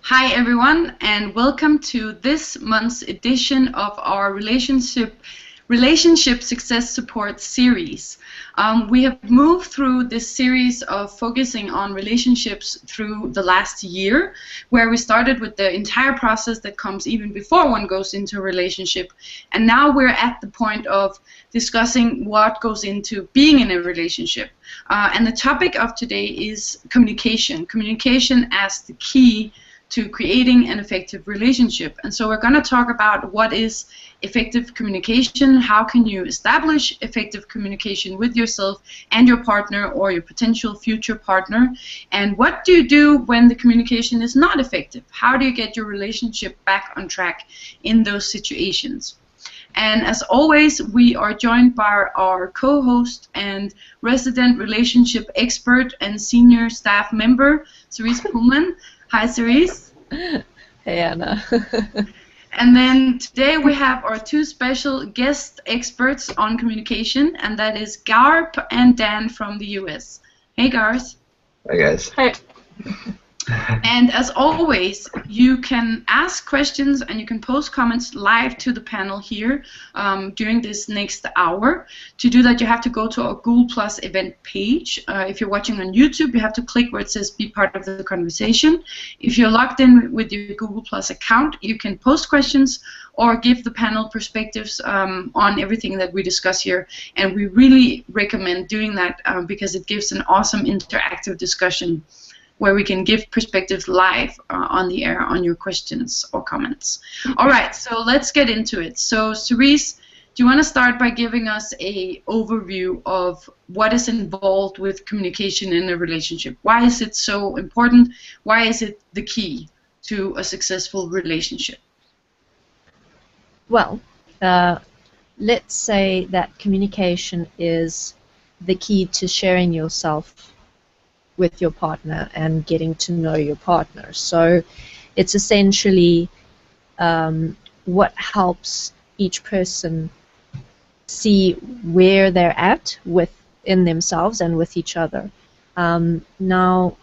Hi everyone, and welcome to this month's edition of our relationship success support series. We have moved through this series of focusing on relationships through the last year, where we started with the entire process that comes even before one goes into a relationship, and now we're at the point of discussing what goes into being in a relationship. And the topic of today is communication as the key to creating an effective relationship. And so we're going to talk about what is effective communication, how can you establish effective communication with yourself and your partner or your potential future partner, and what do you do when the communication is not effective? How do you get your relationship back on track in those situations? And as always, we are joined by our co-host and resident relationship expert and senior staff member, Cerise Pullman. Hi, Cerise. Hey, Anna. And then today we have our two special guest experts on communication, and that is Garb and Dan from the US. Hey, Garth. Hi, guys. Hey. And as always, you can ask questions and you can post comments live to the panel here during this next hour. To do that, you have to go to our Google Plus event page. If you're watching on YouTube, you have to click where it says be part of the conversation. If you're logged in with your Google Plus account, you can post questions or give the panel perspectives on everything that we discuss here. And we really recommend doing that because it gives an awesome interactive discussion where we can give perspectives live on the air on your questions or comments. All right, so let's get into it. So, Cerise, do you want to start by giving us an overview of what is involved with communication in a relationship? Why is it so important? Why is it the key to a successful relationship? Well, let's say that communication is the key to sharing yourself with your partner and getting to know your partner. So it's essentially what helps each person see where they're at within themselves and with each other. Now,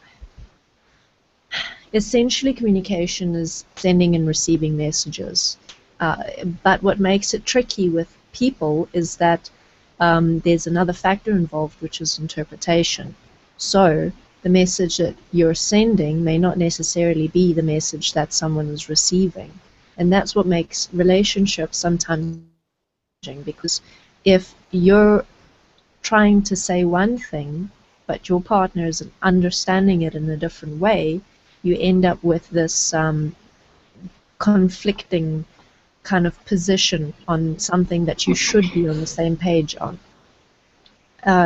essentially communication is sending and receiving messages. But what makes it tricky with people is that there's another factor involved, which is interpretation. So the message that you're sending may not necessarily be the message that someone is receiving. And that's what makes relationships sometimes challenging, because if you're trying to say one thing, but your partner is understanding it in a different way, you end up with this conflicting kind of position on something that you should be on the same page on.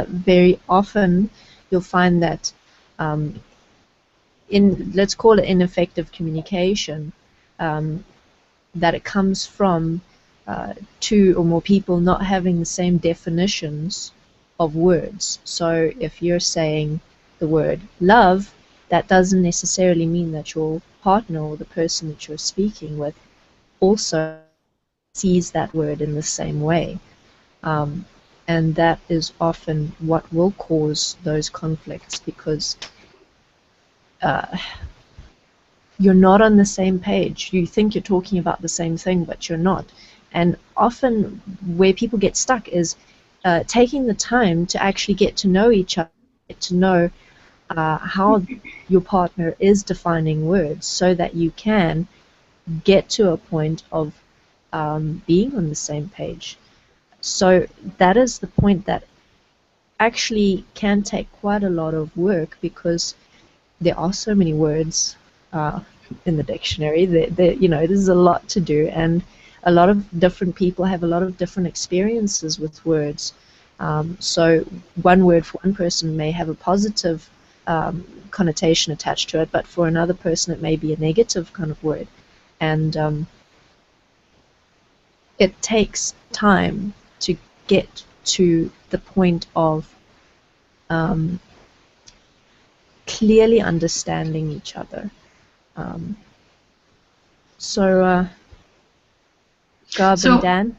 Very often you'll find that let's call it ineffective communication, that it comes from two or more people not having the same definitions of words. So if you're saying the word love, that doesn't necessarily mean that your partner or the person that you're speaking with also sees that word in the same way. And that is often what will cause those conflicts, because you're not on the same page. You think you're talking about the same thing, but you're not. And often where people get stuck is taking the time to actually get to know each other, to know how your partner is defining words, so that you can get to a point of being on the same page. So that is the point that actually can take quite a lot of work, because there are so many words in the dictionary. There's a lot to do, and a lot of different people have a lot of different experiences with words. So one word for one person may have a positive connotation attached to it, but for another person it may be a negative kind of word. And it takes time to get to the point of clearly understanding each other. Garb and Dan?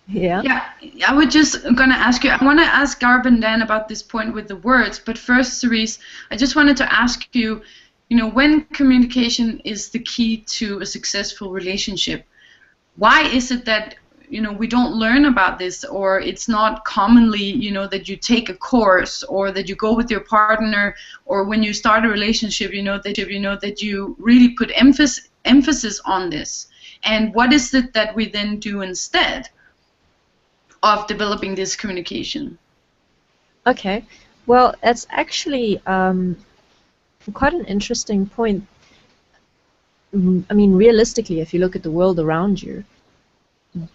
Yeah, I was just going to ask you, I want to ask Garb and Dan about this point with the words, but first, Cerise, I just wanted to ask you, when communication is the key to a successful relationship, why is it that we don't learn about this, or it's not commonly that you take a course, or that you go with your partner, or when you start a relationship that you really put emphasis on this? And what is it that we then do instead of developing this communication? Okay, well, that's actually quite an interesting point. I mean, realistically, if you look at the world around you,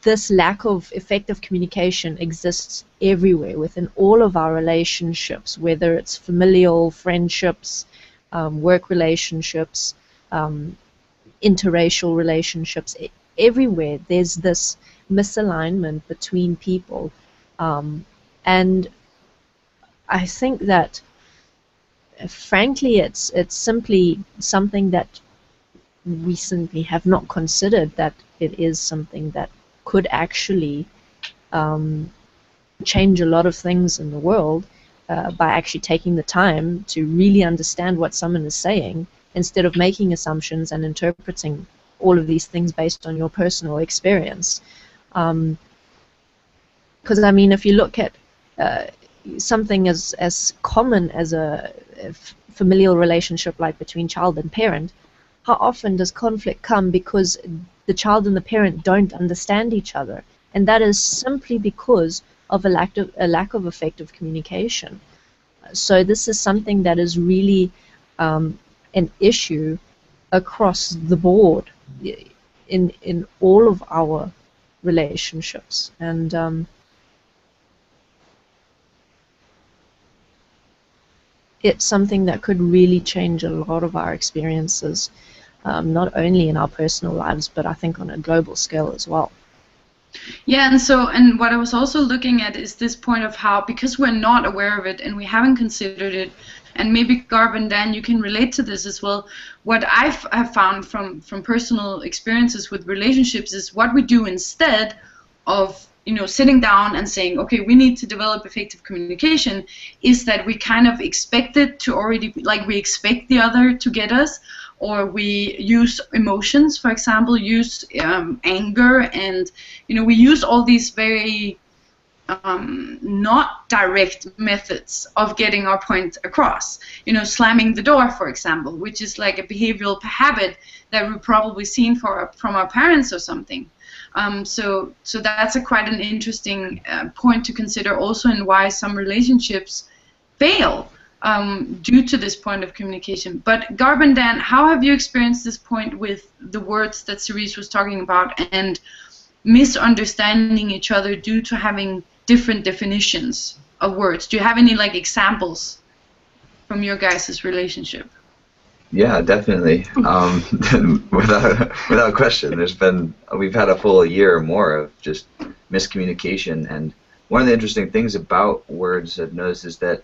this lack of effective communication exists everywhere within all of our relationships, whether it's familial, friendships, work relationships, interracial relationships. Everywhere there's this misalignment between people, and I think that, frankly, it's simply something that we simply have not considered, that it is something that could actually change a lot of things in the world by actually taking the time to really understand what someone is saying, instead of making assumptions and interpreting all of these things based on your personal experience. Because, I mean, if you look at something as common as a familial relationship like between child and parent, how often does conflict come because the child and the parent don't understand each other? And that is simply because of a lack of effective communication. So this is something that is really an issue across the board in all of our relationships. And it's something that could really change a lot of our experiences, not only in our personal lives, but I think on a global scale as well. Yeah, and what I was also looking at is this point of how, because we're not aware of it and we haven't considered it, and maybe Garb and Dan, you can relate to this as well. What have found from personal experiences with relationships is what we do instead of sitting down and saying, okay, we need to develop effective communication, is that we kind of expect it to already be, like, we expect the other to get us, or we use emotions, for example, use anger, and we use all these very not direct methods of getting our point across. Slamming the door, for example, which is like a behavioral habit that we've probably seen from our parents or something. So that's quite an interesting point to consider also, in why some relationships fail due to this point of communication. But Garb and Dan, how have you experienced this point with the words that Cerise was talking about, and misunderstanding each other due to having different definitions of words? Do you have any examples from your guys' relationship? Yeah, definitely. Without question, we've had a full year or more of just miscommunication. And one of the interesting things about words I've noticed is that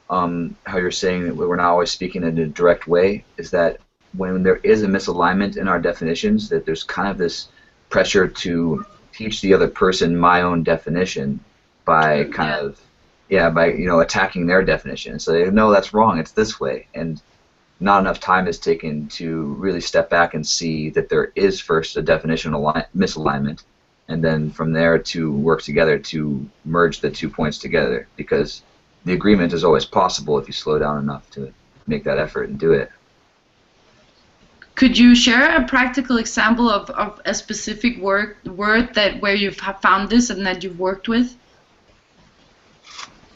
how you're saying that we're not always speaking in a direct way, is that when there is a misalignment in our definitions, that there's kind of this pressure to teach the other person my own definition by by attacking their definition. So they know that's wrong, it's this way, and not enough time is taken to really step back and see that there is first a definitional misalignment, and then from there to work together to merge the 2 points together, because the agreement is always possible if you slow down enough to make that effort and do it. Could you share a practical example of a specific word that where you've found this and that you've worked with?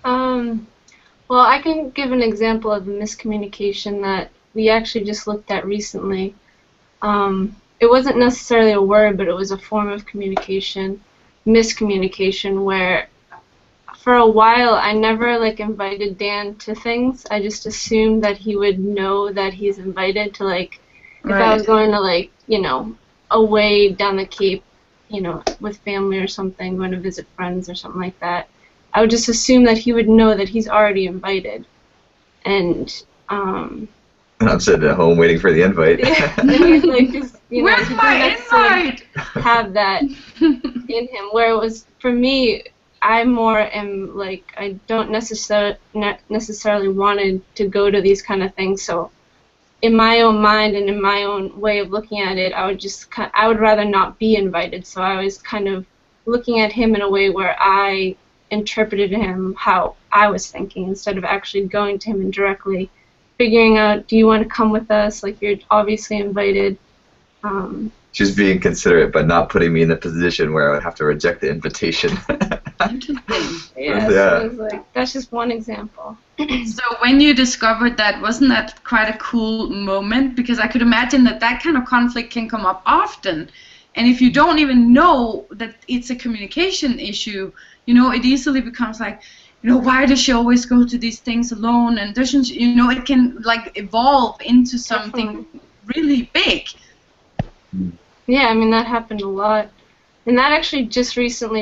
Well, I can give an example of miscommunication that we actually just looked at recently. It wasn't necessarily a word, but it was a form of communication, miscommunication, where for a while I never invited Dan to things. I just assumed that he would know that he's invited to if I was going to away down the Cape, with family or something, going to visit friends or something like that, I would just assume that he would know that he's already invited. And I'm sitting at home waiting for the invite. And he's just, where's my invite? Have that in him. Where it was for me, I more am I don't necessarily wanted to go to these kind of things, so in my own mind and in my own way of looking at it, I would rather not be invited. So I was kind of looking at him in a way where I interpreted him how I was thinking instead of actually going to him and directly figuring out, do you want to come with us? Like, you're obviously invited. She's being considerate, but not putting me in the position where I would have to reject the invitation. Interesting. Yeah, so it was like, that's just one example. So when you discovered that, wasn't that quite a cool moment? Because I could imagine that that kind of conflict can come up often. And if you don't even know that it's a communication issue, you know, it easily becomes like, you know, why does she always go to these things alone? And doesn't she, you know, it can like evolve into something really big. Yeah, I mean, that happened a lot. And that actually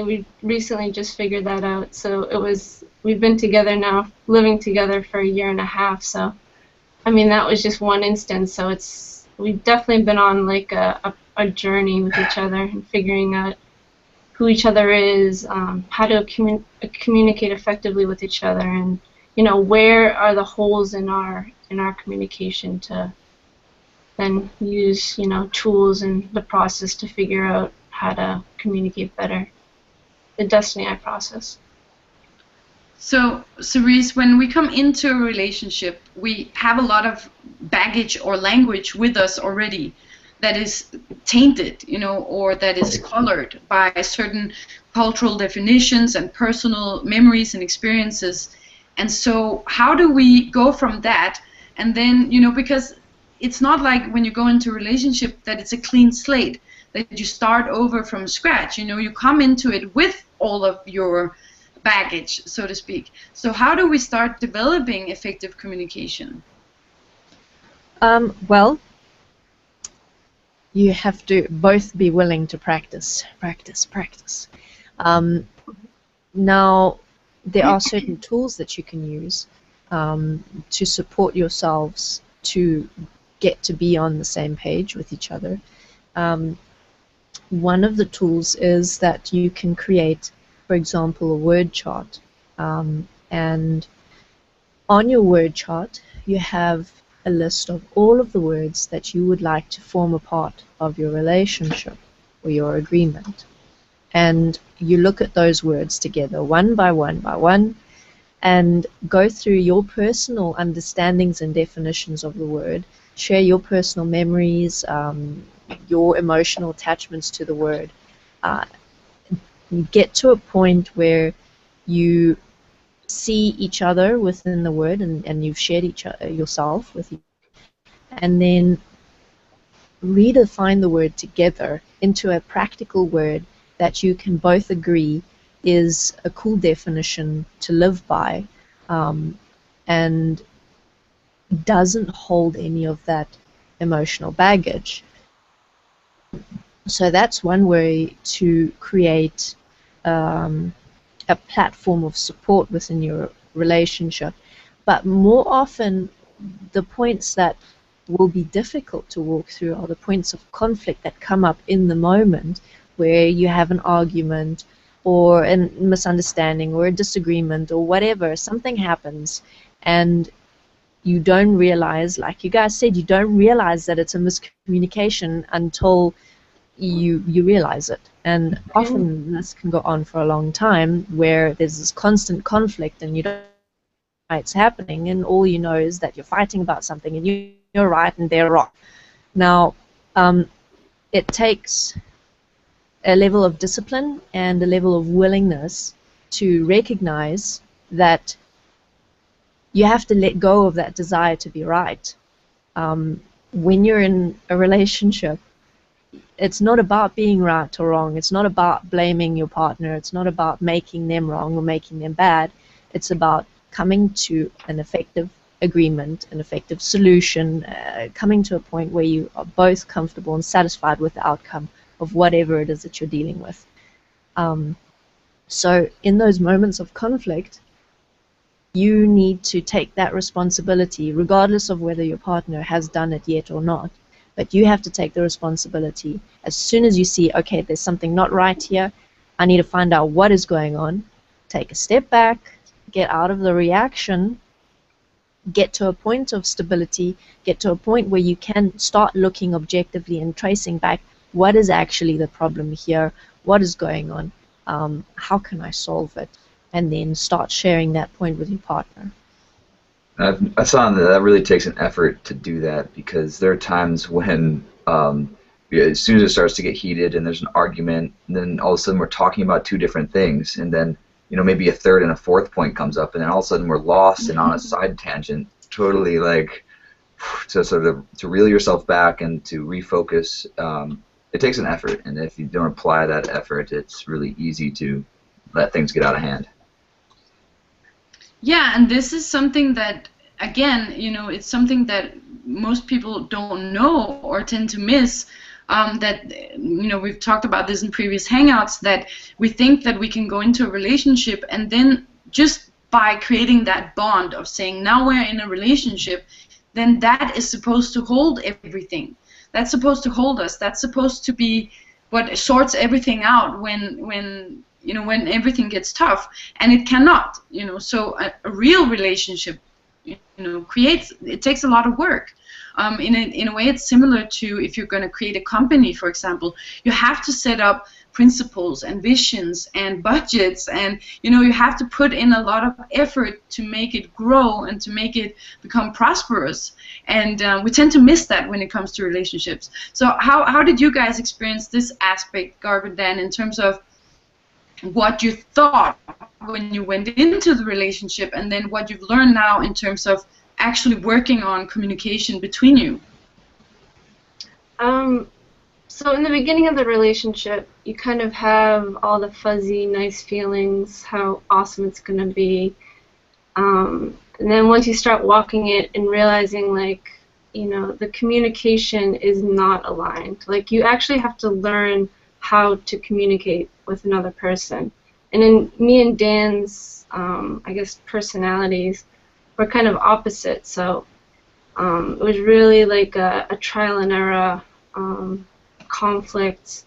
we recently just figured that out. So we've been together now, living together for a year and a half. So, I mean, that was just one instance. So we've definitely been on like a journey with each other and figuring out who each other is, how to communicate effectively with each other, and, you know, where are the holes in our communication to then use, you know, tools and the process to figure out how to communicate better. The Destiny Eye process. So, Cerise, when we come into a relationship, we have a lot of baggage or language with us already that is tainted, you know, or that is colored by certain cultural definitions and personal memories and experiences. And so how do we go from that? And then, you know, because it's not like when you go into a relationship that it's a clean slate, that you start over from scratch. You know, you come into it with all of your baggage, so to speak. So how do we start developing effective communication? Well, you have to both be willing to practice. Now, there are certain tools that you can use to support yourselves to get to be on the same page with each other. One of the tools is that you can create, for example, a word chart. And on your word chart, you have a list of all of the words that you would like to form a part of your relationship or your agreement. And you look at those words together one by one and go through your personal understandings and definitions of the word, share your personal memories, your emotional attachments to the word. You get to a point where you see each other within the word, and you've shared yourself with each other, and then redefine the word together into a practical word that you can both agree is a cool definition to live by, and doesn't hold any of that emotional baggage. So that's one way to create a platform of support within your relationship. But more often, the points that will be difficult to walk through are the points of conflict that come up in the moment, where you have an argument or a misunderstanding or a disagreement or whatever. Something happens and you don't realize, like you guys said, you don't realize that it's a miscommunication until you realize it. And often this can go on for a long time, where there's this constant conflict and you don't know why it's happening, and all you know is that you're fighting about something and you're right and they're wrong. Now, it takes a level of discipline and a level of willingness to recognize that you have to let go of that desire to be right. When you're in a relationship, it's not about being right or wrong. It's not about blaming your partner. It's not about making them wrong or making them bad. It's about coming to an effective agreement, an effective solution, coming to a point where you are both comfortable and satisfied with the outcome of whatever it is that you're dealing with. So in those moments of conflict, you need to take that responsibility, regardless of whether your partner has done it yet or not. But you have to take the responsibility. As soon as you see, okay, there's something not right here, I need to find out what is going on, take a step back, get out of the reaction, get to a point of stability, get to a point where you can start looking objectively and tracing back what is actually the problem here, what is going on, how can I solve it, and then start sharing that point with your partner. I found that really takes an effort to do that, because there are times when as soon as it starts to get heated and there's an argument, and then all of a sudden we're talking about two different things, and then maybe a third and a fourth point comes up, and then all of a sudden we're lost and on a side tangent, totally like to sort of to reel yourself back and to refocus. It takes an effort, and if you don't apply that effort, it's really easy to let things get out of hand. Yeah, and this is something that, again, it's something that most people don't know or tend to miss. That we've talked about this in previous hangouts, that we think that we can go into a relationship, and then just by creating that bond of saying now we're in a relationship, then that is supposed to hold everything. That's supposed to hold us. That's supposed to be what sorts everything out when everything gets tough, and it cannot. So a real relationship, it takes a lot of work. In a way, it's similar to if you're going to create a company, for example. You have to set up principles and visions and budgets, and you have to put in a lot of effort to make it grow and to make it become prosperous. And we tend to miss that when it comes to relationships. So how did you guys experience this aspect, Garb and Dan, in terms of what you thought when you went into the relationship, and then what you've learned now in terms of actually working on communication between you? So in the beginning of the relationship, you kind of have all the fuzzy, nice feelings, how awesome it's going to be. And then once you start walking it and realizing, like, the communication is not aligned. Like, you actually have to learn how to communicate with another person. And in me and Dan's, I guess, personalities, we're kind of opposite. So it was really like a trial and error, conflict,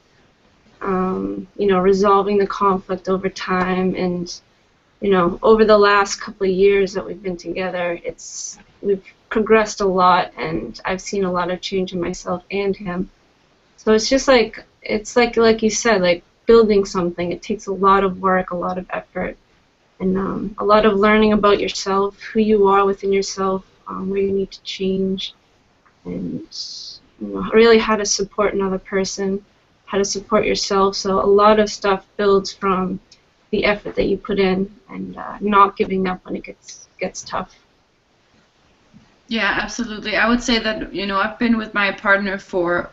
resolving the conflict over time. And, over the last couple of years that we've been together, we've progressed a lot, and I've seen a lot of change in myself and him. So it's just like, like you said, like building something. It takes a lot of work, a lot of effort, and a lot of learning about yourself, who you are within yourself, where you need to change, and really how to support another person, how to support yourself. So a lot of stuff builds from the effort that you put in, and not giving up when it gets tough. Yeah, absolutely. I would say that I've been with my partner for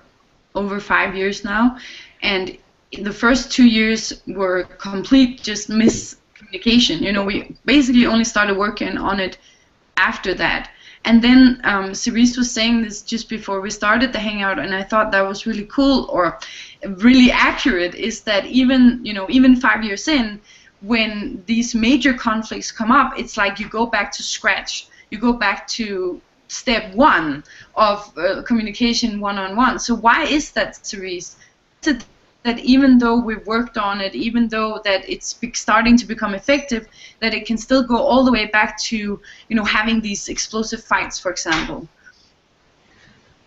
over 5 years now, and the first 2 years were complete just miscommunication. We basically only started working on it after that. And then Cerise was saying this just before we started the hangout, and I thought that was really cool, or really accurate, is that even 5 years in, when these major conflicts come up, it's like you go back to scratch. You go back to step one of communication one-on-one. So why is that, Cerise? That even though we've worked on it, even though that it's starting to become effective, that it can still go all the way back to having these explosive fights, for example?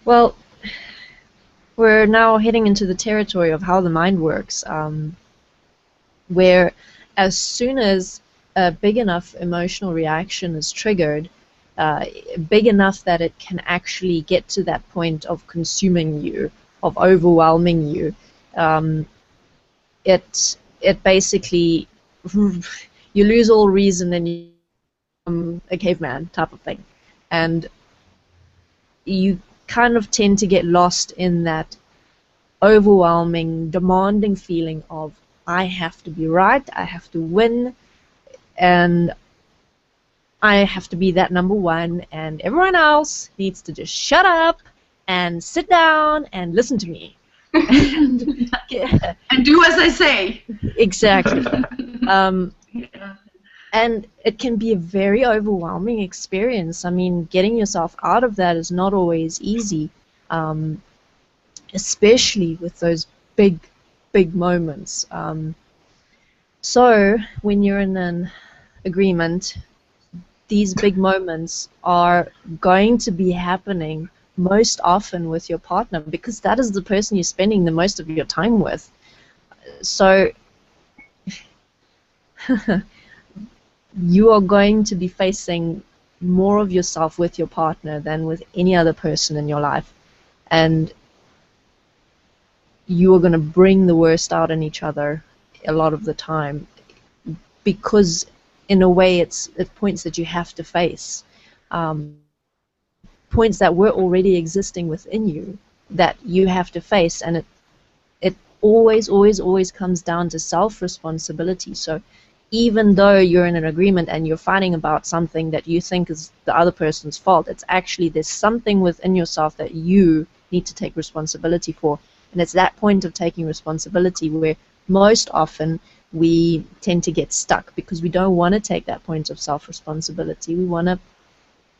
Well, we're now heading into the territory of how the mind works, where as soon as a big enough emotional reaction is triggered, big enough that it can actually get to that point of consuming you, of overwhelming you, it basically, you lose all reason and you become a caveman type of thing, and you kind of tend to get lost in that overwhelming, demanding feeling of I have to be right, I have to win, and I have to be that number one, and everyone else needs to just shut up and sit down and listen to me. And, yeah. And do as I say. Exactly. And it can be a very overwhelming experience. I mean, getting yourself out of that is not always easy, especially with those big moments. So when you're in an agreement, these big moments are going to be happening most often with your partner, because that is the person you're spending the most of your time with. So you are going to be facing more of yourself with your partner than with any other person in your life. And you are going to bring the worst out in each other a lot of the time, because in a way it's points that you have to face, points that were already existing within you that you have to face, and it always comes down to self-responsibility. So even though you're in an agreement and you're fighting about something that you think is the other person's fault, it's actually there's something within yourself that you need to take responsibility for. And it's that point of taking responsibility where most often we tend to get stuck, because we don't want to take that point of self-responsibility. We want to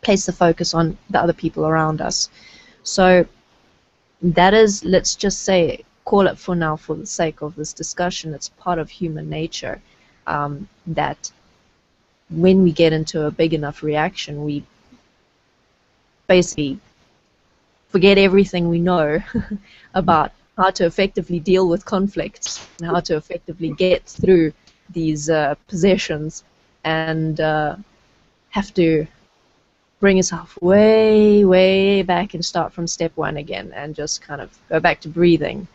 place the focus on the other people around us. So that is, let's just say, call it for now for the sake of this discussion, it's part of human nature, that when we get into a big enough reaction, we basically forget everything we know about how to effectively deal with conflicts and how to effectively get through these possessions, and have to bring yourself way back and start from step one again, and just kind of go back to breathing,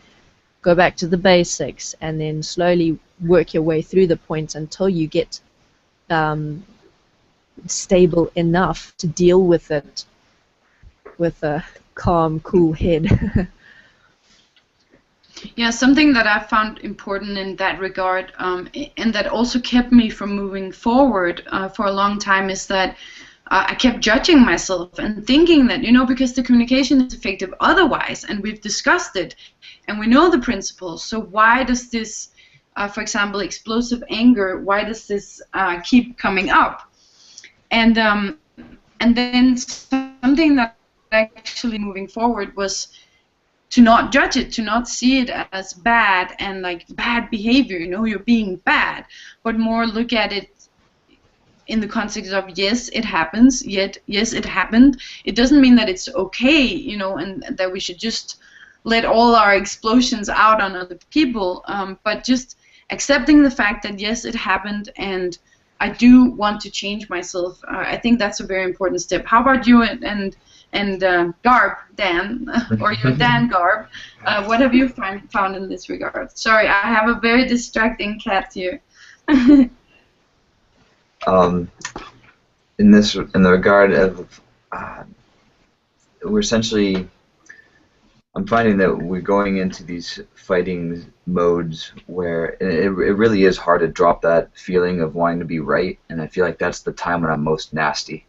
go back to the basics, and then slowly work your way through the points until you get stable enough to deal with it with a calm, cool head. Yeah, something that I found important in that regard, and that also kept me from moving forward for a long time, is that I kept judging myself and thinking that, because the communication is effective otherwise, and we've discussed it, and we know the principles, so why does this, for example, explosive anger, why does this keep coming up? And then something that actually moving forward was to not judge it, to not see it as bad and like bad behavior, you're being bad, but more look at it in the context of, yes, it happens, yet, yes, it happened. It doesn't mean that it's okay, and that we should just let all our explosions out on other people, but just accepting the fact that, yes, it happened, and I do want to change myself. I think that's a very important step. How about you and Garb, Dan, or your Dan Garb? What have you found in this regard? Sorry, I have a very distracting cat here. In the regard of, we're essentially, I'm finding that we're going into these fighting modes where it really is hard to drop that feeling of wanting to be right, and I feel like that's the time when I'm most nasty.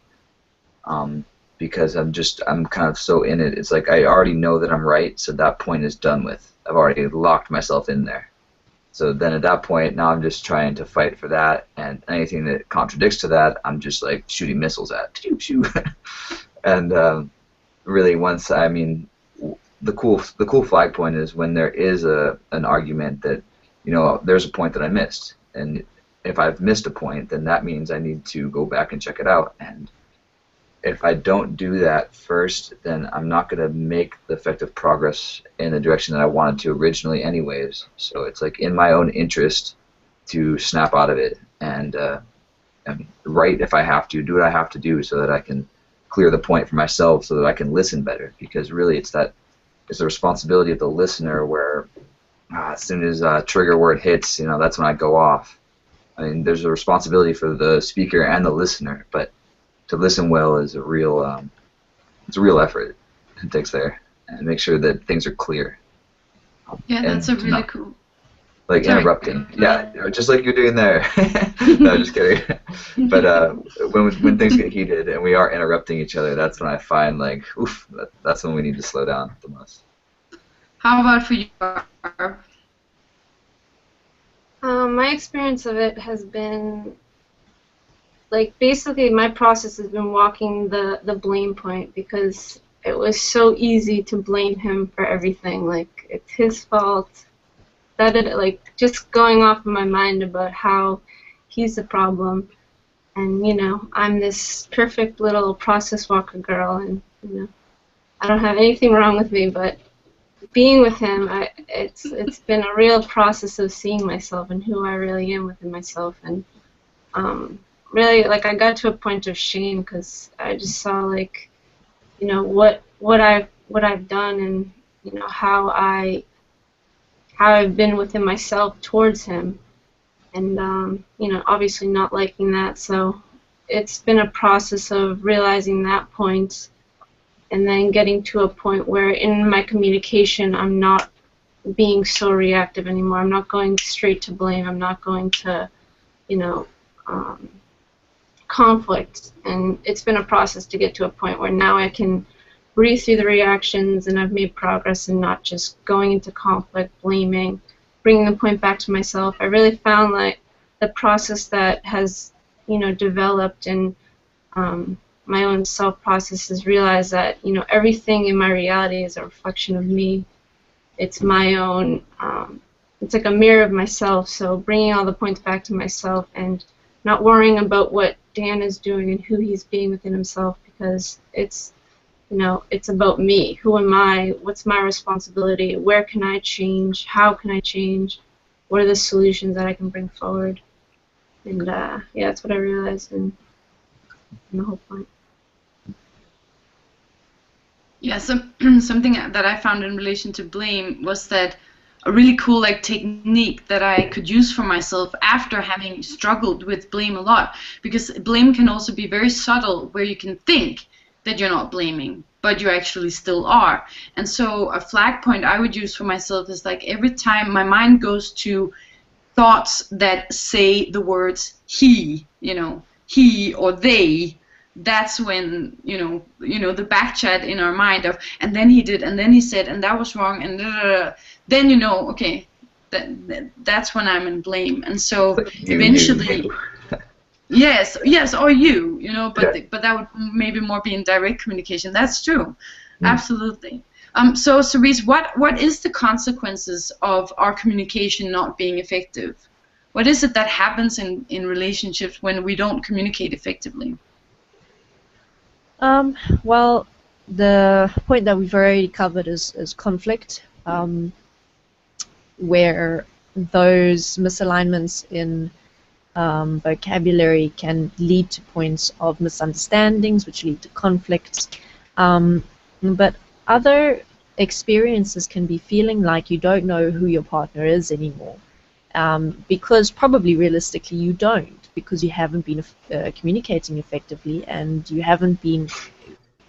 Because I'm kind of so in it. It's like I already know that I'm right, so that point is done with. I've already locked myself in there. So then at that point, now I'm just trying to fight for that, and anything that contradicts to that, I'm just like shooting missiles at. And really, the cool flag point is when there is an argument that, there's a point that I missed, and if I've missed a point, then that means I need to go back and check it out. And if I don't do that first, then I'm not going to make the effective progress in the direction that I wanted to originally anyways. So it's like in my own interest to snap out of it and write if I have to, do what I have to do so that I can clear the point for myself so that I can listen better. Because really it's the responsibility of the listener where as soon as a trigger word hits, that's when I go off. I mean, there's a responsibility for the speaker and the listener, but to listen well is a real effort it takes there, and make sure that things are clear. Yeah, that's a really cool. Like Sorry. Interrupting, yeah, just like you're doing there. No, just kidding. But when things get heated and we are interrupting each other, that's when I find like, oof, that's when we need to slow down the most. How about for you, Barb? My experience of it has been, like, basically my process has been walking the blame point, because it was so easy to blame him for everything. Like, it's his fault. Just going off in my mind about how he's the problem. And, you know, I'm this perfect little process walker girl, and, you know, I don't have anything wrong with me, but being with him, it's been a real process of seeing myself and who I really am within myself, and really, like, I got to a point of shame because I just saw, like, you know, what I've done, and, you know, how I've been within myself towards him, and you know, obviously not liking that. So it's been a process of realizing that point, and then getting to a point where in my communication I'm not being so reactive anymore. I'm not going straight to blame. I'm not going to, you know, conflict. And it's been a process to get to a point where now I can breathe through the reactions, and I've made progress in not just going into conflict, blaming, bringing the point back to myself. I really found like the process that has, you know, developed in my own self process is realize that, you know, everything in my reality is a reflection of me. It's my own, it's like a mirror of myself, so bringing all the points back to myself and not worrying about what Dan is doing and who he's being within himself, because it's, you know, it's about me. Who am I? What's my responsibility? Where can I change? How can I change? What are the solutions that I can bring forward? And yeah, that's what I realized in the whole point. Yeah, something that I found in relation to blame was that a really cool like technique that I could use for myself after having struggled with blame a lot, because blame can also be very subtle, where you can think that you're not blaming, but you actually still are. And so a flag point I would use for myself is like every time my mind goes to thoughts that say the words he, you know, he or they, that's when, you know, the back chat in our mind of, and then he did, and then he said, and that was wrong, and then, you know, okay, that's when I'm in blame. And so eventually, yes, or you know, but but that would maybe more be in direct communication. That's true, absolutely. So Cerise, what is the consequences of our communication not being effective? What is it that happens in relationships when we don't communicate effectively? Well, the point that we've already covered is conflict, where those misalignments in vocabulary can lead to points of misunderstandings, which lead to conflicts. But other experiences can be feeling like you don't know who your partner is anymore, because probably realistically you don't, because you haven't been communicating effectively, and you haven't been,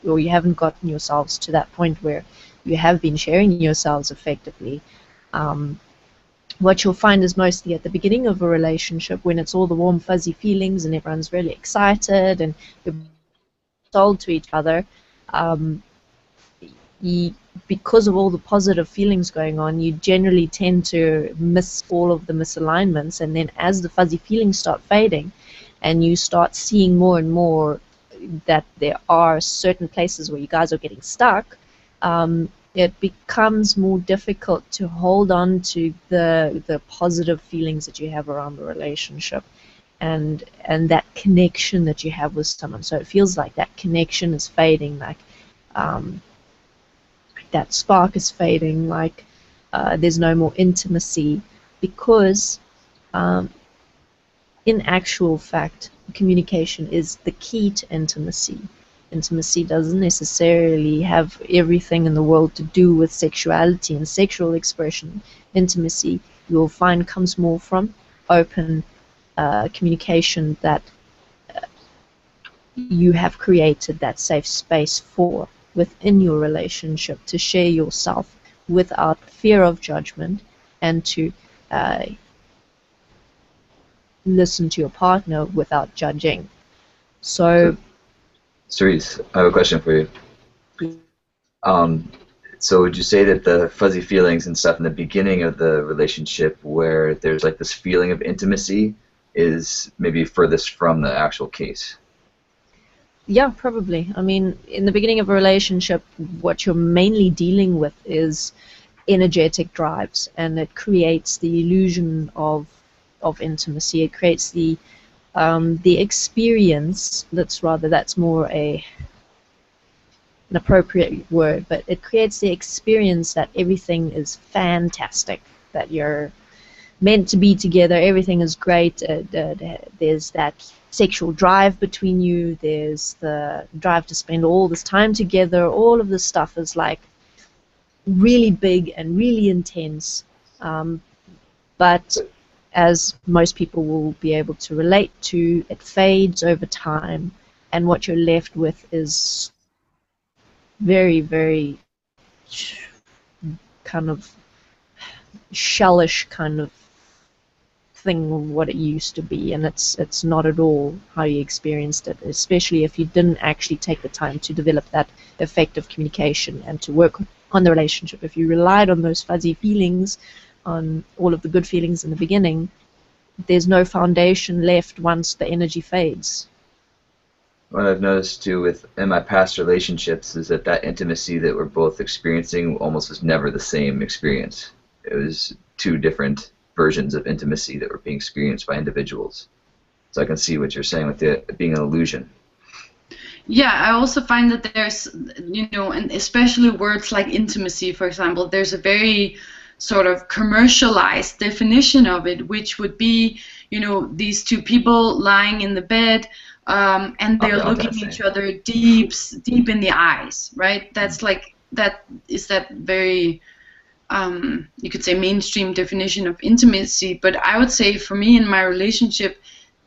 or you haven't gotten yourselves to that point where you have been sharing yourselves effectively. What you'll find is mostly at the beginning of a relationship, when it's all the warm fuzzy feelings and everyone's really excited and you're sold to each other, because of all the positive feelings going on, you generally tend to miss all of the misalignments, and then as the fuzzy feelings start fading and you start seeing more and more that there are certain places where you guys are getting stuck, it becomes more difficult to hold on to the positive feelings that you have around the relationship and that connection that you have with someone. So it feels like that connection is fading, like that spark is fading, like there's no more intimacy, because in actual fact, communication is the key to intimacy. Intimacy doesn't necessarily have everything in the world to do with sexuality and sexual expression. Intimacy, you'll find, comes more from open communication that you have created that safe space for within your relationship, to share yourself without fear of judgment, and to listen to your partner without judging. So Cerise, I have a question for you. So would you say that the fuzzy feelings and stuff in the beginning of the relationship, where there's like this feeling of intimacy, is maybe furthest from the actual case? Yeah, probably. I mean, in the beginning of a relationship, what you're mainly dealing with is energetic drives, and it creates the illusion of intimacy. It creates the the experience, that's more an appropriate word, but it creates the experience that everything is fantastic, that you're meant to be together, everything is great, there's that sexual drive between you, there's the drive to spend all this time together, all of this stuff is like really big and really intense, but as most people will be able to relate to, it fades over time, and what you're left with is very, very kind of shellish kind of thing of what it used to be, and it's not at all how you experienced it, especially if you didn't actually take the time to develop that effective communication and to work on the relationship. If you relied on those fuzzy feelings, on all of the good feelings in the beginning, there's no foundation left once the energy fades. What I've noticed too in my past relationships is that intimacy that we're both experiencing almost was never the same experience. It was two different versions of intimacy that were being experienced by individuals. So I can see what you're saying with it being an illusion. Yeah, I also find that there's, and especially words like intimacy, for example, there's a very sort of commercialized definition of it, which would be, these two people lying in the bed, and they're looking each other deep in the eyes, right? That's that very, you could say, mainstream definition of intimacy. But I would say for me in my relationship,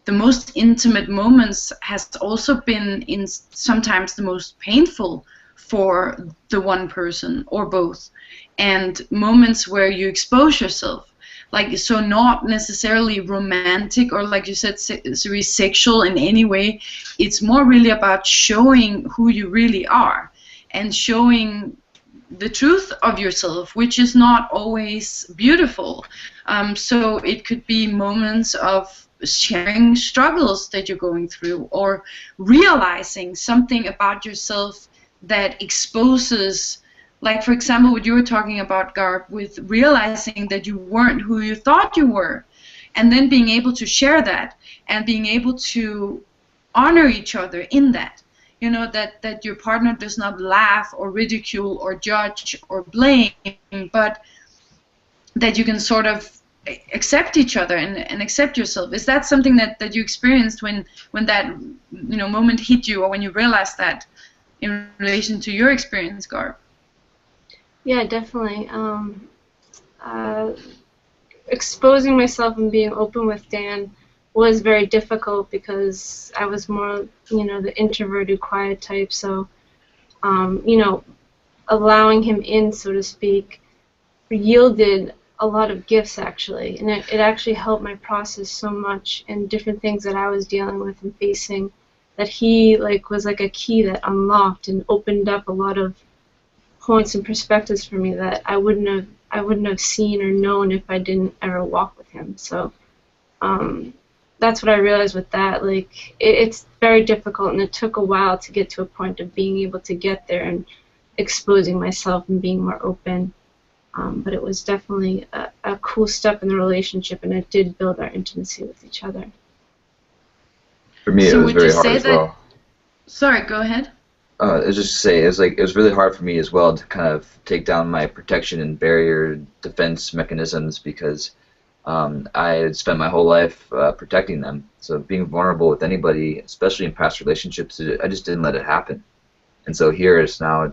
the most intimate moments has also been in sometimes the most painful for the one person or both, and moments where you expose yourself, so not necessarily romantic or, like you said, sexual in any way. It's more really about showing who you really are and showing the truth of yourself, which is not always beautiful. So it could be moments of sharing struggles that you're going through, or realizing something about yourself that exposes, like, for example, what you were talking about, Garb, with realizing that you weren't who you thought you were, and then being able to share that and being able to honor each other in that. That your partner does not laugh or ridicule or judge or blame, but that you can sort of accept each other and accept yourself. Is that something that you experienced when that moment hit you, or when you realized that in relation to your experience, Garb? Yeah, definitely. Exposing myself and being open with Dan was very difficult because I was more, the introverted, quiet type. So, allowing him in, so to speak, yielded a lot of gifts, actually, and it actually helped my process so much and different things that I was dealing with and facing, that he was like a key that unlocked and opened up a lot of points and perspectives for me that I wouldn't have seen or known if I didn't ever walk with him. So that's what I realized with that. It's very difficult, and it took a while to get to a point of being able to get there and exposing myself and being more open. But it was definitely a cool step in the relationship, and it did build our intimacy with each other. For me, so it was very hard as well. Sorry, go ahead. I was just to say, it was really hard for me as well to kind of take down my protection and barrier defense mechanisms, because I had spent my whole life protecting them. So being vulnerable with anybody, especially in past relationships, I just didn't let it happen. And so here it's getting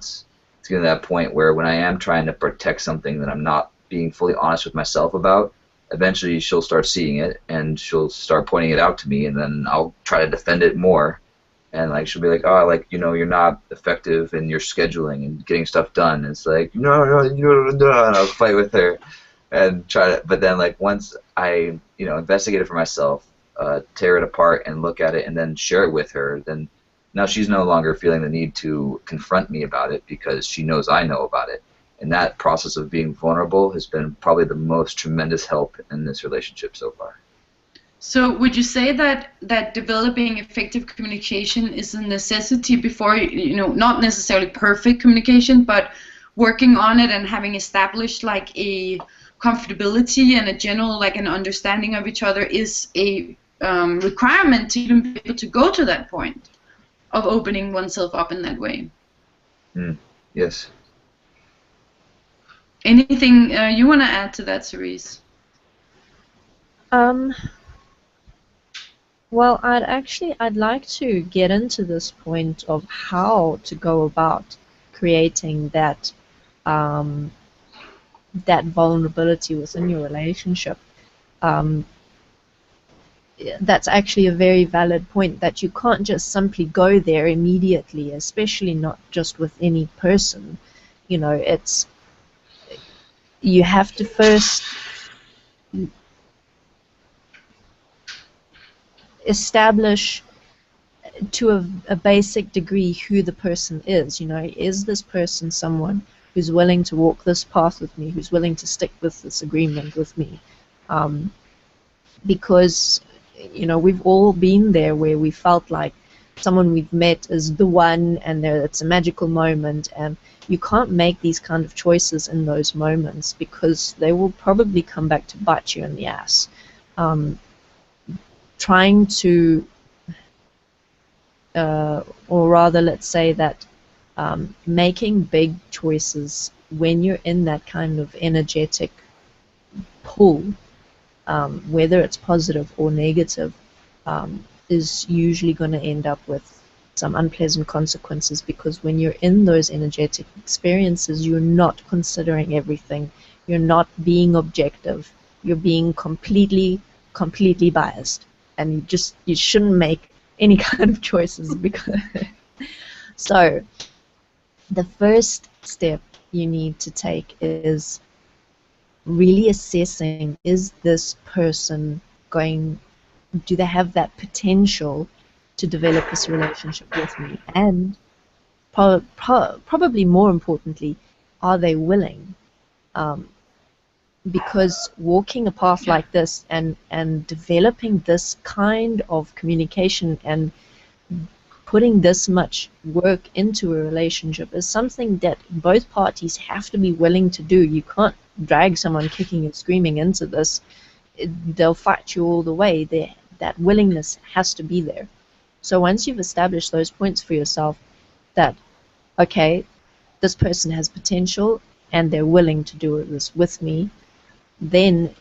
to that point where when I am trying to protect something that I'm not being fully honest with myself about, eventually she'll start seeing it and she'll start pointing it out to me, and then I'll try to defend it more. And she'll be like, oh, you're not effective in your scheduling and getting stuff done. And it's like, no, and I'll fight with her and try to. But then once I investigate it for myself, tear it apart and look at it and then share it with her, then now she's no longer feeling the need to confront me about it because she knows I know about it. And that process of being vulnerable has been probably the most tremendous help in this relationship so far. So would you say that developing effective communication is a necessity before, not necessarily perfect communication, but working on it and having established a comfortability and a general an understanding of each other is a requirement to even be able to go to that point of opening oneself up in that way. Yes. Anything you want to add to that, Cerise? Well, I'd like to get into this point of how to go about creating that that vulnerability within your relationship. That's actually a very valid point, that you can't just simply go there immediately, especially not just with any person. You know, you have to first establish to a basic degree who the person is. You know, is this person someone who's willing to walk this path with me, who's willing to stick with this agreement with me? Because, you know, we've all been there where we felt like someone we've met is the one, and it's a magical moment, and you can't make these kind of choices in those moments because they will probably come back to bite you in the ass. Trying to or rather, let's say that making big choices when you're in that kind of energetic pull, whether it's positive or negative, is usually going to end up with some unpleasant consequences, because when you're in those energetic experiences, you're not considering everything. You're not being objective. You're being completely biased, and you shouldn't make any kind of choices because so the first step you need to take is really assessing, is this person do they have that potential to develop this relationship with me, and probably more importantly, are they willing? Because walking a path like this and developing this kind of communication and putting this much work into a relationship is something that both parties have to be willing to do. You can't drag someone kicking and screaming into this. They'll fight you all the way. That willingness has to be there. So once you've established those points for yourself, that, okay, this person has potential and they're willing to do this with me, then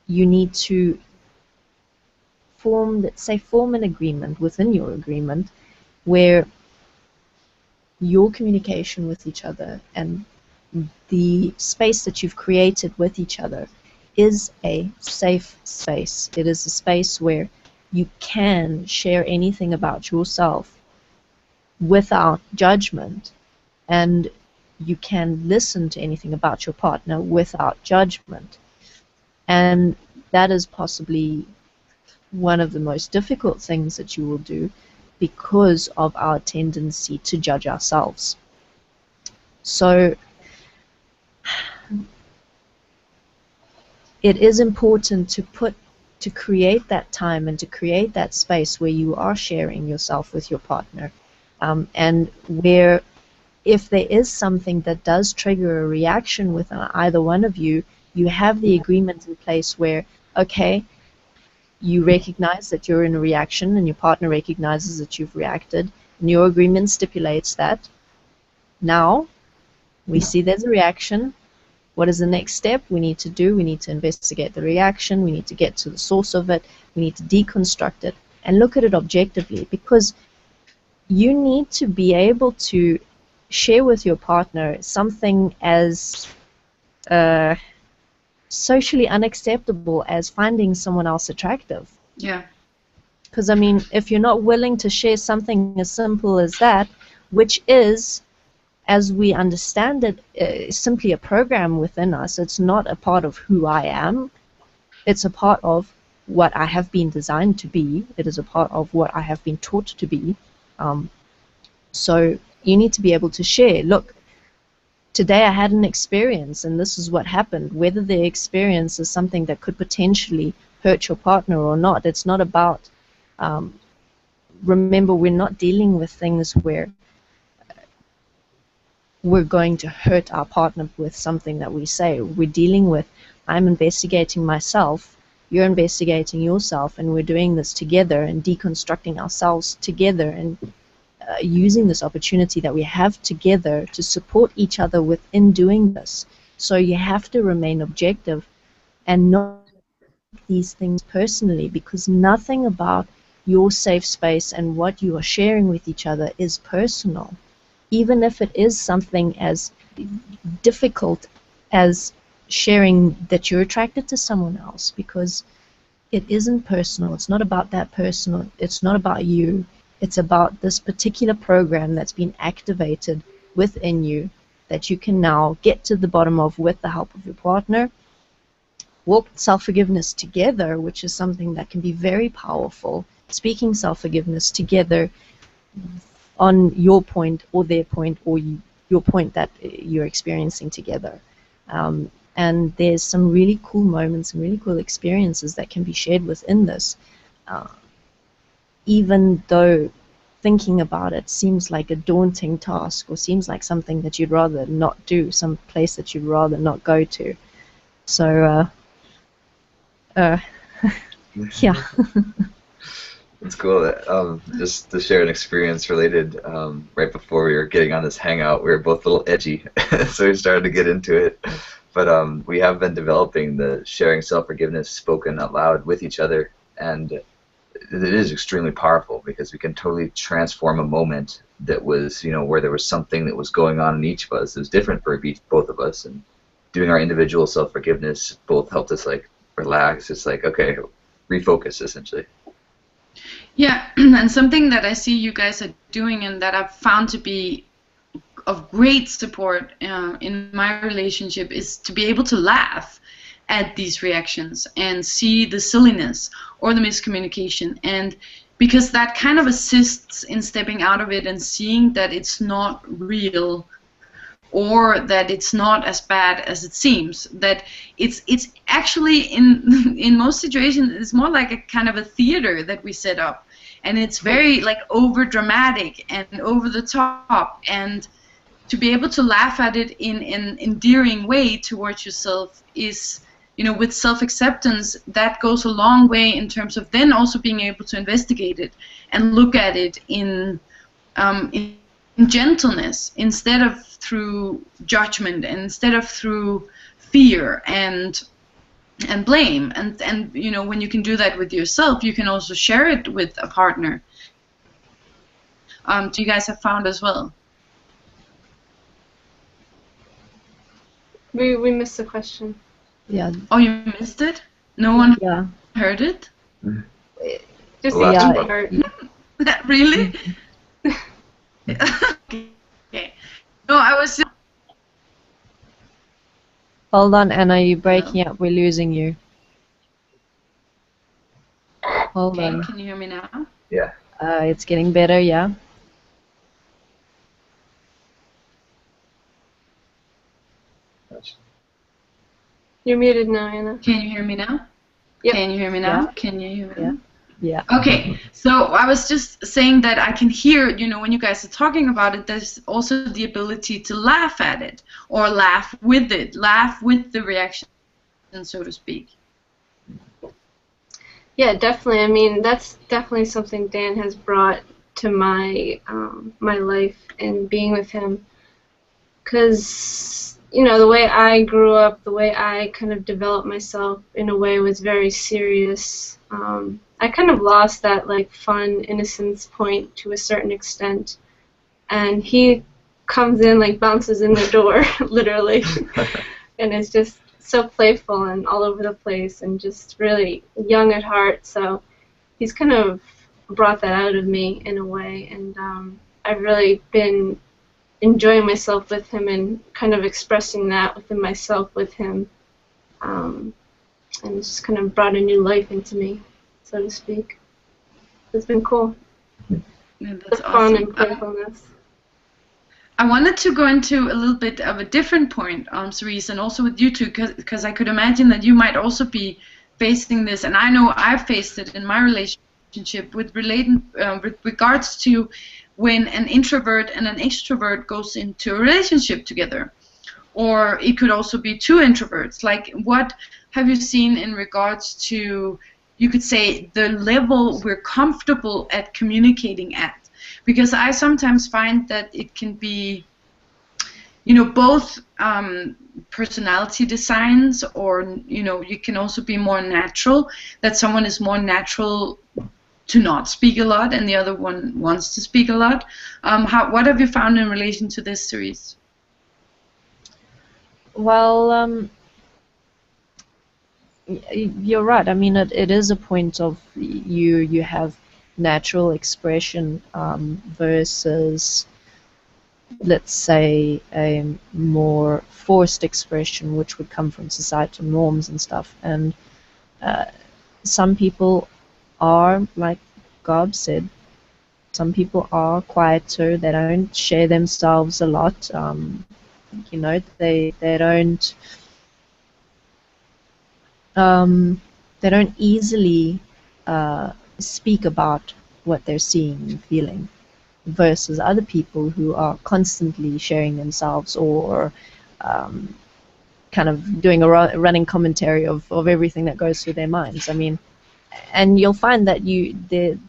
you need to form an agreement within your agreement where your communication with each other and the space that you've created with each other is a safe space. It is a space where you can share anything about yourself without judgment, and you can listen to anything about your partner without judgment. And that is possibly one of the most difficult things that you will do because of our tendency to judge ourselves. So it is important to create that time and to create that space where you are sharing yourself with your partner, and where if there is something that does trigger a reaction with either one of you, you have the agreement in place where, okay, you recognize that you're in a reaction and your partner recognizes that you've reacted, and your agreement stipulates that. Now, we see there's a reaction. What is the next step we need to do? We need to investigate the reaction. We need to get to the source of it. We need to deconstruct it and look at it objectively, because you need to be able to share with your partner something as socially unacceptable as finding someone else attractive. Yeah. Because, I mean, if you're not willing to share something as simple as that, which is, as we understand it, simply a program within us, it's not a part of who I am. It's a part of what I have been designed to be. It is a part of what I have been taught to be. So you need to be able to share, look, today I had an experience and this is what happened. Whether the experience is something that could potentially hurt your partner or not, it's not about, remember, we're not dealing with things where we're going to hurt our partner with something that we say. We're dealing with, I'm investigating myself, you're investigating yourself, and we're doing this together and deconstructing ourselves together, and using this opportunity that we have together to support each other within doing this. So you have to remain objective and not take these things personally, because nothing about your safe space and what you are sharing with each other is personal, even if it is something as difficult as sharing that you're attracted to someone else, because it isn't personal. It's not about that personal. It's not about you. It's about this particular program that's been activated within you that you can now get to the bottom of with the help of your partner. Walk self-forgiveness together, which is something that can be very powerful. Speaking self-forgiveness together on your point or their point, or your point that you're experiencing together. And there's some really cool moments and really cool experiences that can be shared within this. Even though thinking about it seems like a daunting task, or seems like something that you'd rather not do, some place that you'd rather not go to. So, yeah. It's cool that just to share an experience related. Right before we were getting on this hangout, we were both a little edgy, so we started to get into it. But we have been developing the sharing self-forgiveness spoken out loud with each other, and it is extremely powerful because we can totally transform a moment that was, where there was something that was going on in each of us. It was different for both of us, and doing our individual self-forgiveness both helped us relax. It's okay, refocus essentially. Yeah, and something that I see you guys are doing and that I've found to be of great support in my relationship is to be able to laugh at these reactions and see the silliness or the miscommunication, and because that kind of assists in stepping out of it and seeing that it's not real, or that it's not as bad as it seems, that it's actually in most situations it's more like a kind of a theater that we set up, and it's very over dramatic and over the top, and to be able to laugh at it in an endearing way towards yourself is, with self-acceptance, that goes a long way in terms of then also being able to investigate it and look at it in gentleness, instead of through judgment, and instead of through fear and blame, and when you can do that with yourself, you can also share it with a partner. Do you guys have found as well? We missed the question. Yeah. Oh, you missed it? No one Yeah. heard it? Just Well, the that's part. Really? Okay. No, I was just... Hold on, Anna, you're breaking up. We're losing you. Hold Okay, on. can you hear me now? Yeah. It's getting better, yeah. You're muted now, Anna. Can you hear me now? Yep. Can you hear me now? Yeah. Can you hear me now? Yeah. Okay, so I was just saying that I can hear, when you guys are talking about it, there's also the ability to laugh at it, or laugh with it, laugh with the reaction, so to speak. Yeah, definitely. I mean, that's definitely something Dan has brought to my my life and being with him. Because, the way I grew up, the way I kind of developed myself in a way was very serious. I kind of lost that fun innocence point to a certain extent, and he comes in bounces in the door literally, and is just so playful and all over the place and just really young at heart. So he's kind of brought that out of me in a way, and I've really been enjoying myself with him and kind of expressing that within myself with him, and it's just kind of brought a new life into me, so to speak. It's been cool. Yeah, that's The fun awesome. and playfulness. I wanted to go into a little bit of a different point, Cerise, and also with you two, because I could imagine that you might also be facing this, and I know I've faced it in my relationship with regards to when an introvert and an extrovert goes into a relationship together, or it could also be two introverts. Like, what have you seen in regards to, you could say, the level we're comfortable at communicating at? Because I sometimes find that it can be, you know, both personality designs, or, you know, you can also be more natural, that someone is more natural to not speak a lot and the other one wants to speak a lot. What have you found in relation to this series? Well, you're right. I mean, it is a point of you have natural expression versus, let's say, a more forced expression, which would come from societal norms and stuff. And some people are, like Gob said, some people are quieter. They don't share themselves a lot. You know, they don't easily speak about what they're seeing and feeling, versus other people who are constantly sharing themselves, or kind of doing a running commentary of everything that goes through their minds. I mean, and you'll find that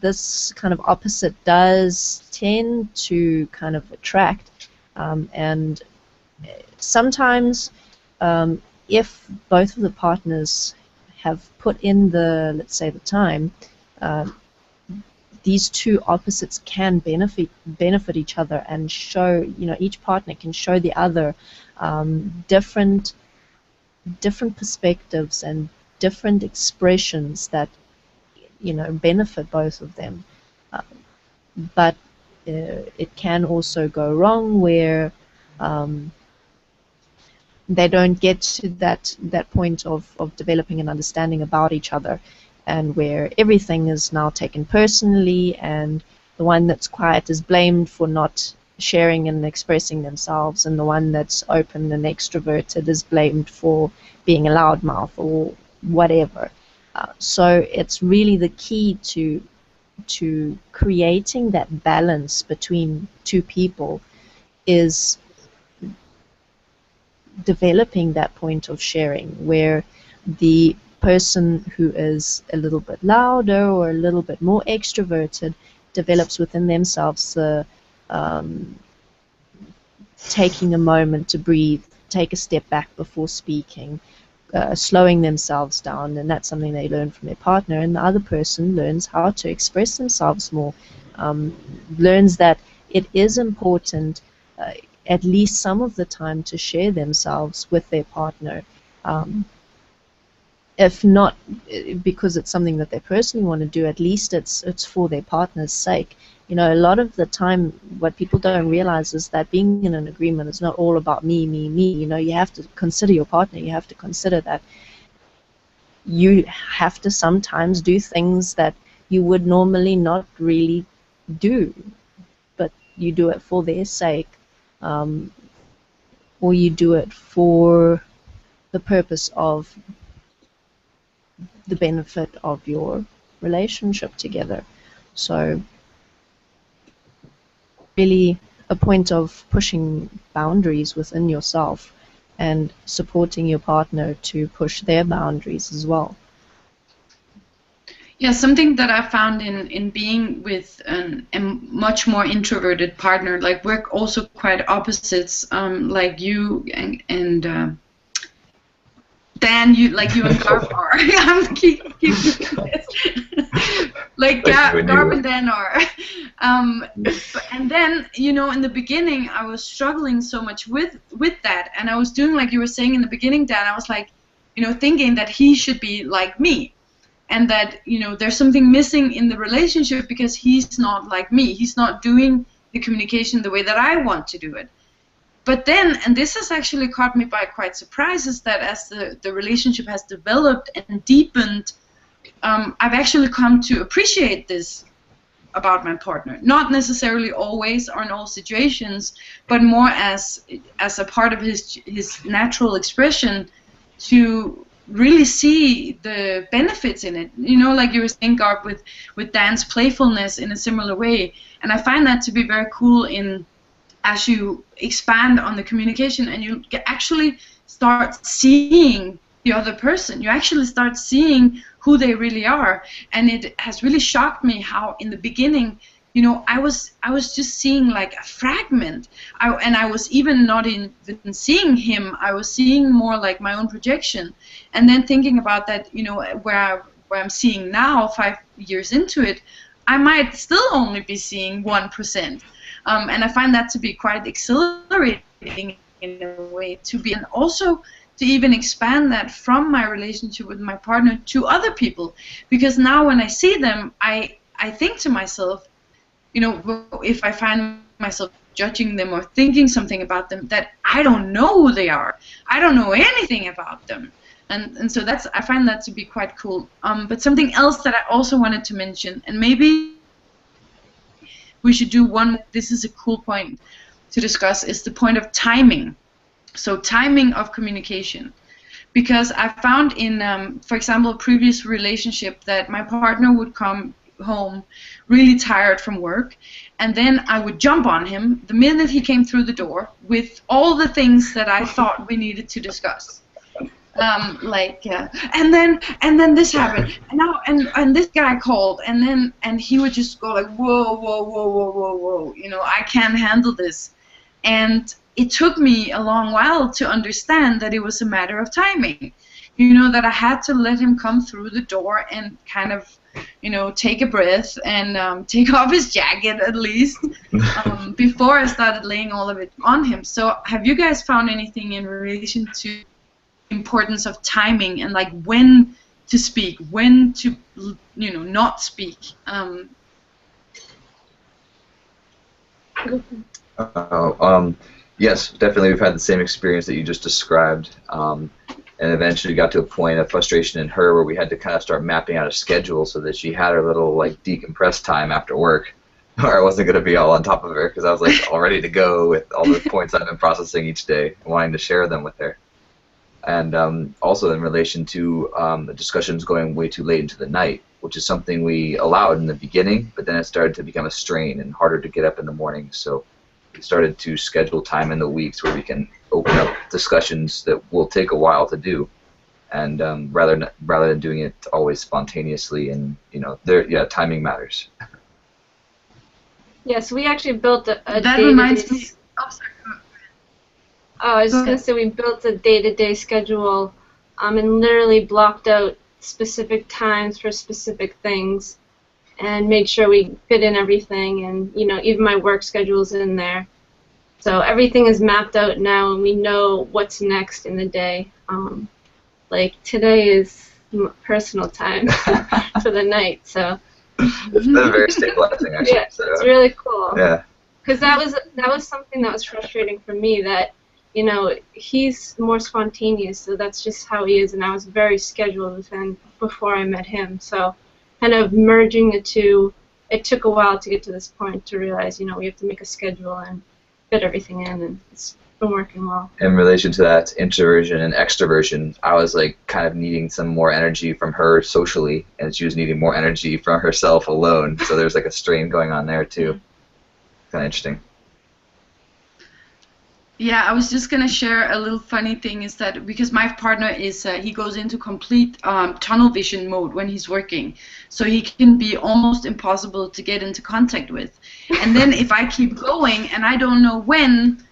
this kind of opposite does tend to kind of attract, and sometimes if both of the partners have put in the, let's say, the time, these two opposites can benefit each other and show, you know, each partner can show the other different perspectives and different expressions that, you know, benefit both of them. But it can also go wrong where they don't get to that point of developing an understanding about each other, and where everything is now taken personally, and the one that's quiet is blamed for not sharing and expressing themselves, and the one that's open and extroverted is blamed for being a loudmouth or whatever. So it's really the key to creating that balance between two people is developing that point of sharing, where the person who is a little bit louder or a little bit more extroverted develops within themselves the taking a moment to breathe, take a step back before speaking, slowing themselves down, and that's something they learn from their partner. And the other person learns how to express themselves more, learns that it is important at least some of the time to share themselves with their partner, if not because it's something that they personally want to do, at least it's for their partner's sake. You know, a lot of the time what people don't realize is that being in an agreement is not all about me. You know, you have to consider your partner. You have to consider that you have to sometimes do things that you would normally not really do, but you do it for their sake, or you do it for the purpose of the benefit of your relationship together. So really a point of pushing boundaries within yourself and supporting your partner to push their boundaries as well. Yeah, something that I found in being with a much more introverted partner, like we're also quite opposites, like you and Dan, you and Garb are. I'm keep this. Like Garb and Dan are. And then, you know, in the beginning, I was struggling so much with that, and I was doing like you were saying in the beginning, Dan. I was like, you know, thinking that he should be like me, and that, you know, there's something missing in the relationship because he's not like me. He's not doing the communication the way that I want to do it. But then, and this has actually caught me by quite surprise, is that as the relationship has developed and deepened, I've actually come to appreciate this about my partner. Not necessarily always or in all situations, but more as a part of his natural expression, to really see the benefits in it. You know, like you were saying, Garb, with Dan's playfulness in a similar way. And I find that to be very cool in as you expand on the communication and you actually start seeing the other person, you actually start seeing who they really are. And it has really shocked me how in the beginning, you know, I was just seeing like a fragment, and I was even not even seeing him. I was seeing more like my own projection, and then thinking about that, you know, where I'm seeing now, 5 years into it, I might still only be seeing 1%, and I find that to be quite exhilarating in a way to be, and also to even expand that from my relationship with my partner to other people, because now when I see them, I think to myself, you know, if I find myself judging them or thinking something about them, that I don't know who they are. I don't know anything about them. And so that's, I find that to be quite cool. But something else that I also wanted to mention, and maybe we should do one, this is a cool point to discuss, is the point of timing. So timing of communication. Because I found in, for example, a previous relationship that my partner would come home really tired from work, and then I would jump on him the minute he came through the door with all the things that I thought we needed to discuss. And then this happened, and now and this guy called, and he would just go like, whoa, whoa, whoa, whoa, whoa, whoa, you know, I can't handle this. And it took me a long while to understand that it was a matter of timing. You know, that I had to let him come through the door and kind of, you know, take a breath and take off his jacket at least before I started laying all of it on him. So have you guys found anything in relation to importance of timing and like when to speak, when to, you know, not speak? Yes, definitely. We've had the same experience that you just described, and eventually got to a point of frustration in her where we had to kind of start mapping out a schedule so that she had her little like decompress time after work, where I wasn't going to be all on top of her because I was like all ready to go with all the points I've been processing each day and wanting to share them with her. And also in relation to the discussions going way too late into the night, which is something we allowed in the beginning, but then it started to become a strain and harder to get up in the morning. So we started to schedule time in the weeks where we can open up discussions that will take a while to do, and rather than doing it always spontaneously, and you know, timing matters. Yes, we actually built a that reminds me. Oh, sorry. Oh, I was just going to say we built a day-to-day schedule and literally blocked out specific times for specific things and made sure we fit in everything, and you know, even my work schedule's in there. So everything is mapped out now, and we know what's next in the day. Like today is personal time for the night, so it's been very stabilizing, actually. Yeah, so it's really cool. Yeah. Because that was something that was frustrating for me, that you know, he's more spontaneous, so that's just how he is, and I was very scheduled with him before I met him. So kind of merging the two, it took a while to get to this point to realize, you know, we have to make a schedule and fit everything in, and it's been working well. In relation to that introversion and extroversion, I was like kind of needing some more energy from her socially, and she was needing more energy from herself alone. So there's like a strain going on there too. Kind of interesting. Yeah, I was just going to share a little funny thing, is that because my partner is, he goes into complete tunnel vision mode when he's working. So he can be almost impossible to get into contact with. And then if I keep going and I don't know when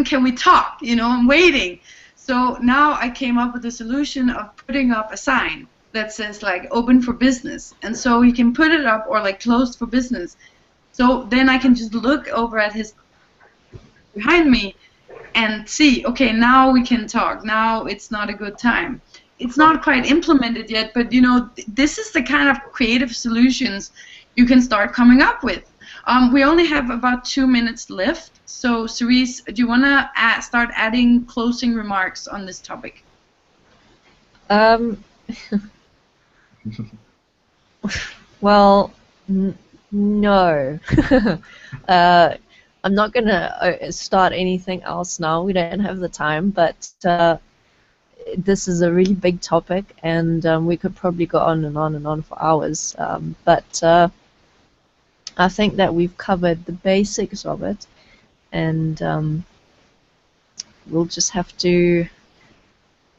can we talk? You know, I'm waiting. So now I came up with a solution of putting up a sign that says like open for business. And so he can put it up, or like closed for business. So then I can just look over at his behind me and see, okay, now we can talk. Now it's not a good time. It's not quite implemented yet, but you know, this is the kind of creative solutions you can start coming up with. We only have about 2 minutes left, so Cerise, do you want to start adding closing remarks on this topic? Well, no. I'm not going to start anything else now. We don't have the time, but this is a really big topic, and we could probably go on and on and on for hours. But I think that we've covered the basics of it, and we'll just have to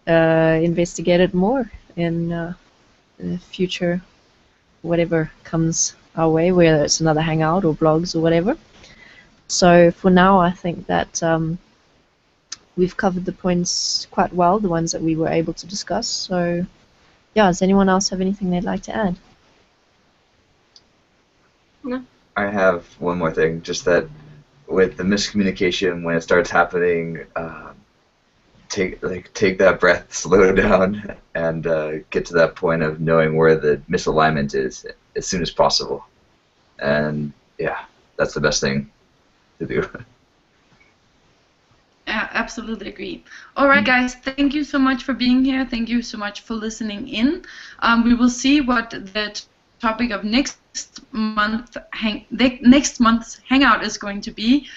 investigate it more in the future, whatever comes our way, whether it's another hangout or blogs or whatever. So for now, I think that we've covered the points quite well, the ones that we were able to discuss. So yeah, does anyone else have anything they'd like to add? No. I have one more thing, just that with the miscommunication, when it starts happening, take that breath, slow down, and get to that point of knowing where the misalignment is as soon as possible. And yeah, that's the best thing to do. Absolutely agree. All right, guys, thank you so much for being here. Thank you so much for listening in. We will see what the topic of next month's hangout is going to be.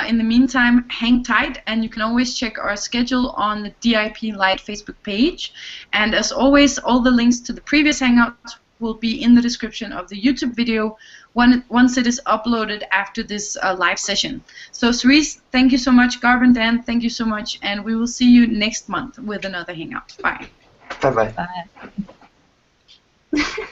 In the meantime, hang tight, and you can always check our schedule on the DIP Light Facebook page. And as always, all the links to the previous hangouts will be in the description of the YouTube video once it is uploaded after this live session. So Cerise, thank you so much. Garvin, Dan, thank you so much, and we will see you next month with another hangout. Bye. Bye-bye. Bye.